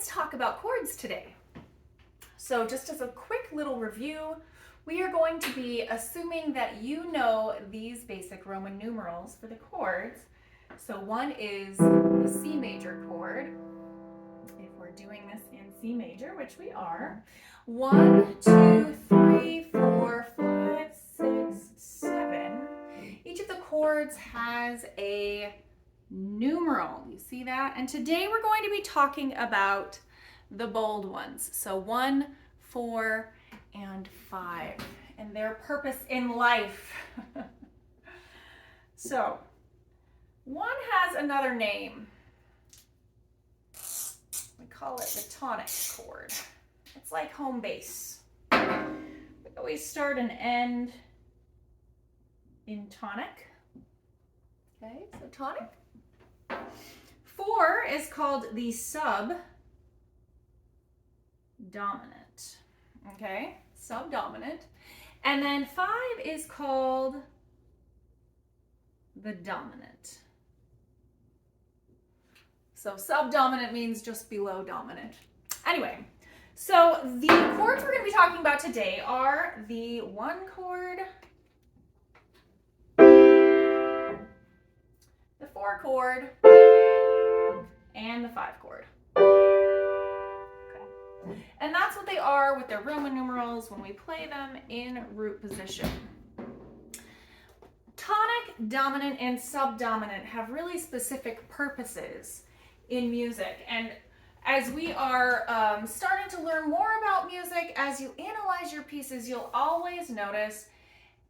let's talk about chords today. So just as a quick little review, we are going to be assuming that you know these basic Roman numerals for the chords. So one is the C major chord. If we're doing this in C major, which we are, 1, 2, 3, 4, 5, 6, 7. Each of the chords has a numeral. You see that? And today we're going to be talking about the bold ones. So 1, 4, and 5, and their purpose in life. So, 1 has another name. We call it the tonic chord. It's like home base. We always start and end in tonic. Okay, so tonic. 4 is called the subdominant. Okay, subdominant. And then 5 is called the dominant. So subdominant means just below dominant. Anyway, so the chords we're going to be talking about today are the 1 chord, the 4 chord, and the 5 chord. Okay. And that's what they are with their Roman numerals when we play them in root position. Tonic, dominant, and subdominant have really specific purposes in music. And as we are starting to learn more about music, as you analyze your pieces, you'll always notice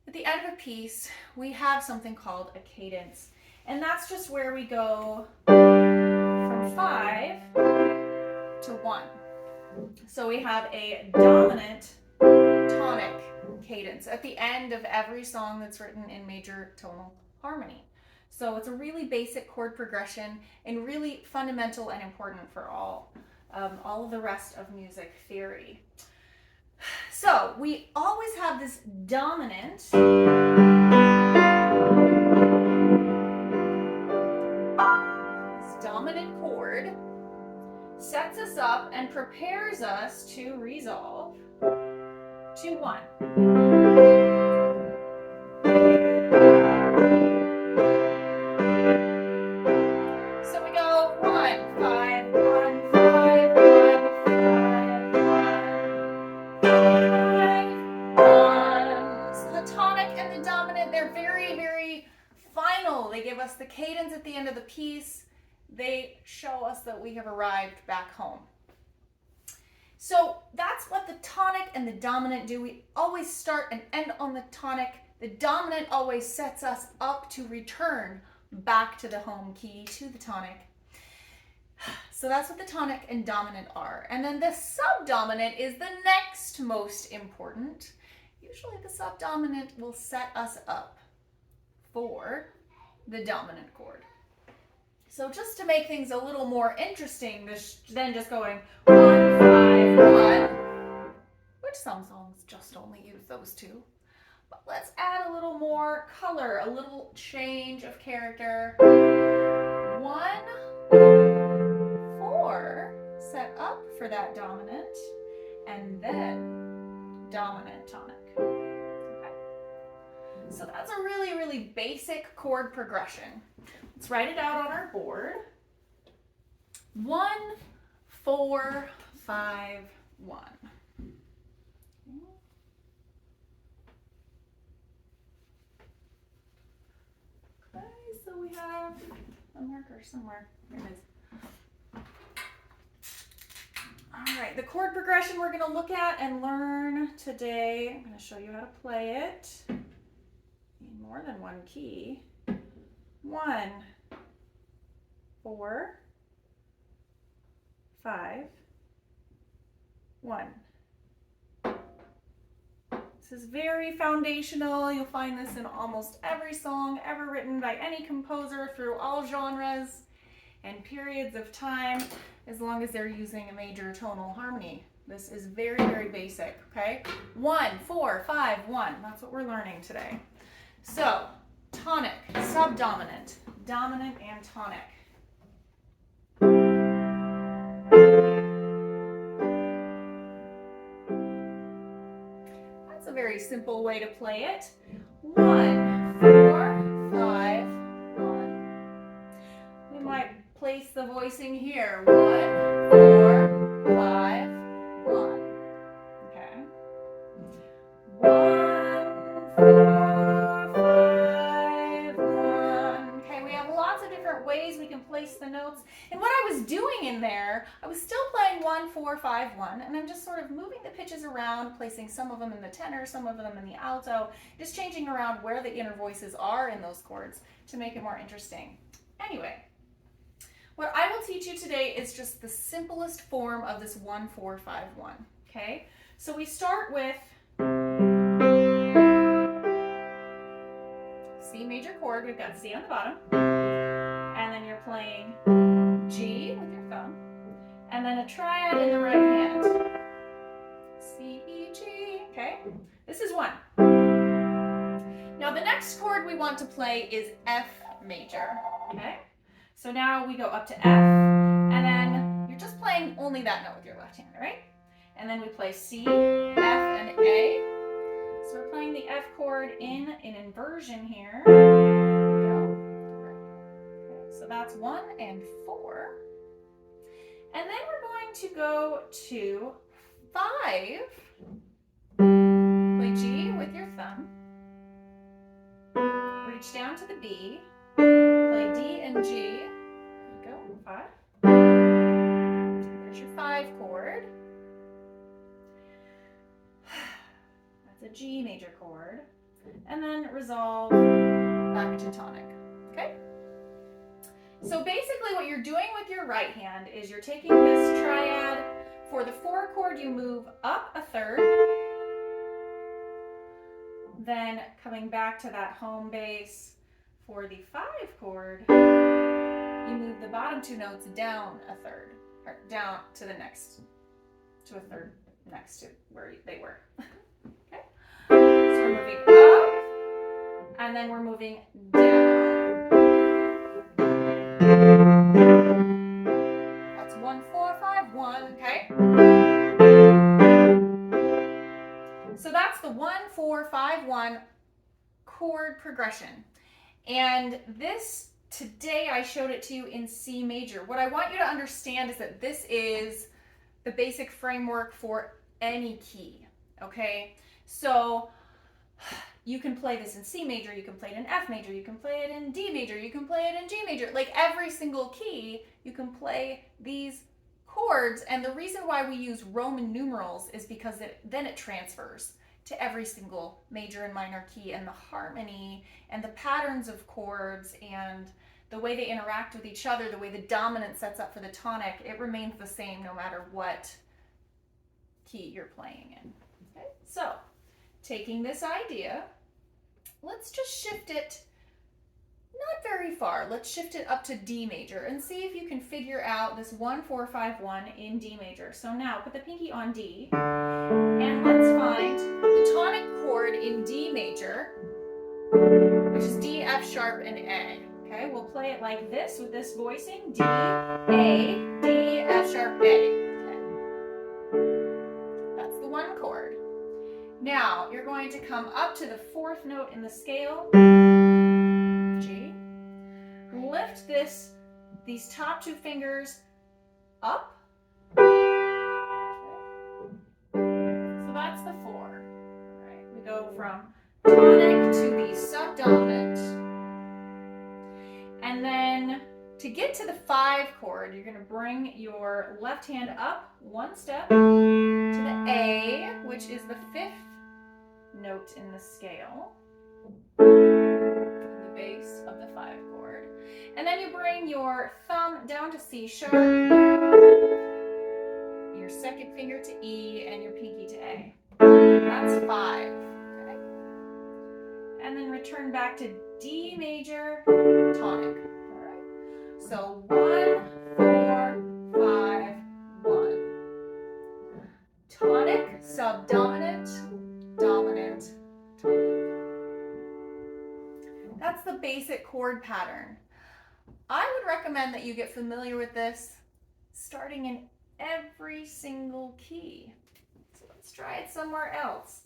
at the end of a piece, we have something called a cadence. And that's just where we go from 5 to 1. So we have a dominant tonic cadence at the end of every song that's written in major tonal harmony. So it's a really basic chord progression and really fundamental and important for all of the rest of music theory. So we always have this dominant chord sets us up and prepares us to resolve to 1. So we go 1, 5, 1, 5, 1, 5, 1. So the tonic and the dominant, they're very, very final. They give us the cadence at the end of the piece. They show us that we have arrived back home. So that's what the tonic and the dominant do. We always start and end on the tonic. The dominant always sets us up to return back to the home key, to the tonic. So that's what the tonic and dominant are. And then the subdominant is the next most important. Usually the subdominant will set us up for the dominant chord. So just to make things a little more interesting than just going 1, 5, 1, which some songs just only use those two. But let's add a little more color, a little change of character. 1, 4, set up for that dominant, and then dominant tonic. Okay. So that's a really, really basic chord progression. Let's write it out on our board. 1, 4, 5, 1. Okay, so we have a marker somewhere. Here it is. All right, the chord progression we're going to look at and learn today. I'm going to show you how to play it in more than one key. 1, 4, 5, 1. This is very foundational. You'll find this in almost every song ever written by any composer through all genres and periods of time, as long as they're using a major tonal harmony. This is very, very basic, okay? 1, 4, 5, 1. That's what we're learning today. So, tonic, subdominant, dominant, and tonic. very simple way to play it. 1, 4, 5, 1. We might place the voicing here. 1, 4, 5, 1. Okay. 1, 4, 5, 1. Okay, we have lots of different ways we can place the notes. And what I was doing in there, I was still playing 1, 4, 5, 1, and I'm just sort of moving the pitches around, placing some of them in the tenor, some of them in the alto, just changing around where the inner voices are in those chords to make it more interesting. Anyway, what I will teach you today is just the simplest form of this 1, 4, 5, 1. Okay, so we start with C major chord. We've got C on the bottom, and then you're playing G with your thumb, and then a triad in the right hand. C, E, G. Okay, this is 1. Now the next chord we want to play is F major. Okay, so now we go up to F, and then you're just playing only that note with your left hand, right? And then we play C, F, and A. So we're playing the F chord in an inversion here. Go. Okay, so that's 1 and 4. And then we're going to go to 5. Play G with your thumb. Reach down to the B. Play D and G. There you go, 5. There's your 5 chord. That's a G major chord. And then resolve back to tonic. Okay? So basically what you're doing with your right hand is you're taking this triad. For the 4 chord, you move up a third. Then coming back to that home base. For the 5 chord, you move the bottom 2 notes down a third, or down to the next, to a third next to where they were. Okay? So we're moving up, and then we're moving down. That's 1, 4, 5, 1, okay? So that's the 1, 4, 5, 1 chord progression. And this, today I showed it to you in C major. What I want you to understand is that this is the basic framework for any key, okay? So you can play this in C major, you can play it in F major, you can play it in D major, you can play it in G major. Like every single key, you can play these chords. And the reason why we use Roman numerals is because then it transfers to every single major and minor key, and the harmony and the patterns of chords and the way they interact with each other, the way the dominant sets up for the tonic, it remains the same no matter what key you're playing in. Okay? So, taking this idea, let's just shift it not very far. Let's shift it up to D major and see if you can figure out this 1, 4, 5, 1 in D major. So now put the pinky on D, and let's find the tonic chord in D major, which is D, F sharp, and A. Okay, we'll play it like this with this voicing: D, A, D, F sharp, A. Okay. That's the 1 chord. Now you're going to come up to the 4th note in the scale, G. Lift these top 2 fingers up. So that's the 4. All right, we go from tonic to the subdominant. And then to get to the 5 chord, you're going to bring your left hand up 1 step to the A, which is the 5th note in the scale, the base of the 5 chord. And then you bring your thumb down to C sharp, your 2nd finger to E, and your pinky to A. That's 5. Okay. And then return back to D major, tonic. All right. So 1, 4, 5, 1. Tonic, subdominant, dominant, tonic. That's the basic chord pattern. I would recommend that you get familiar with this starting in every single key. So let's try it somewhere else.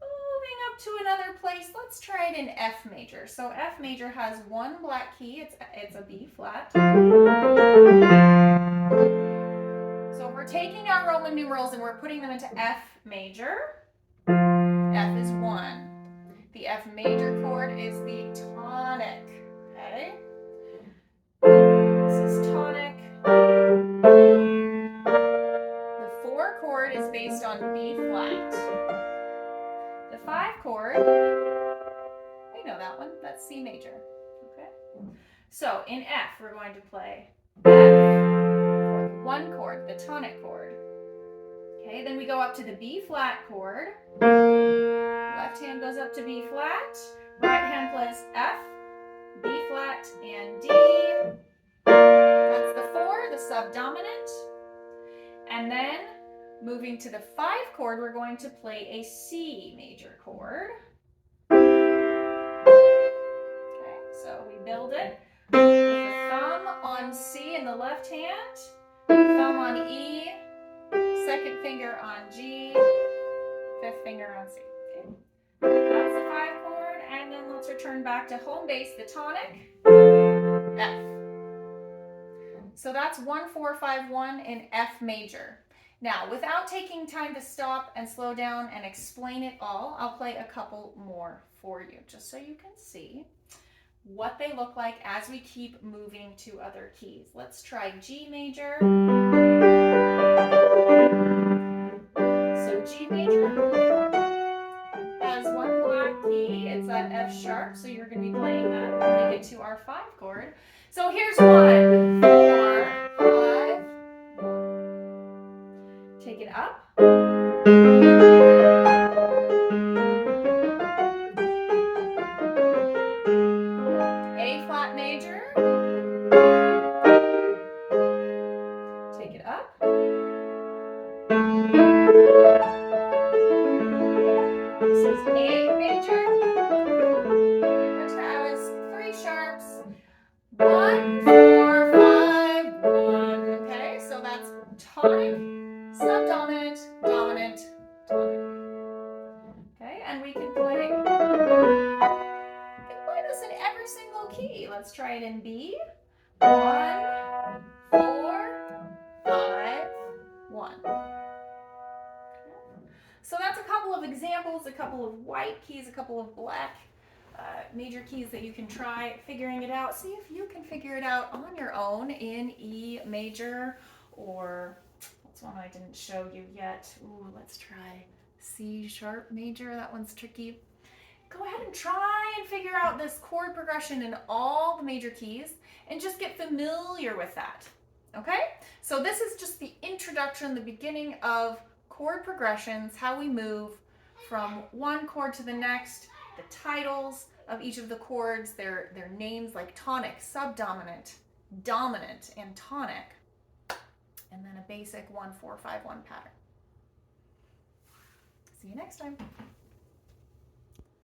Moving up to another place, let's try it in F major. So F major has one black key, it's a B flat. So we're taking our Roman numerals and we're putting them into F major. F is 1. The F major chord is the tonic, okay? This is tonic. The 4 chord is based on B flat. The 5 chord, we know that one, that's C major, okay? So in F, we're going to play F for the 1 chord, the tonic chord. Okay, then we go up to the B flat chord. Left hand goes up to B flat. Right hand plays F, B flat, and D. That's the 4, the subdominant. And then moving to the 5 chord, we're going to play a C major chord. Okay, so we build it with the thumb on C in the left hand, thumb on E, second finger on G, 5th finger on C. Okay. That's the 5 chord, and then let's return back to home base, the tonic, F. So that's 1, 4, 5, 1 in F major. Now, without taking time to stop and slow down and explain it all, I'll play a couple more for you, just so you can see what they look like as we keep moving to other keys. Let's try G major. So G major has one black key. It's that F sharp, so you're going to be playing that when we get to our 5 chord. So here's 1, 4, 5, 1. Take it up. A flat major. Take it up. This is A major. Which has 3 sharps. 1, 4, 5, 1. Okay, so that's tonic, subdominant, dominant, tonic. Okay, and we can play this in every single key. Let's try it in B. 1, 4, 5, 1. So that's a couple of examples, a couple of white keys, a couple of black major keys that you can try figuring it out. See if you can figure it out on your own in E major, or what's one I didn't show you yet. Ooh, let's try C sharp major. That one's tricky. Go ahead and try and figure out this chord progression in all the major keys and just get familiar with that. Okay? So this is just the introduction, the beginning of chord progressions, how we move from one chord to the next, the titles of each of the chords, their names like tonic, subdominant, dominant, and tonic, and then a basic 1, 4, 5, 1 pattern. See you next time.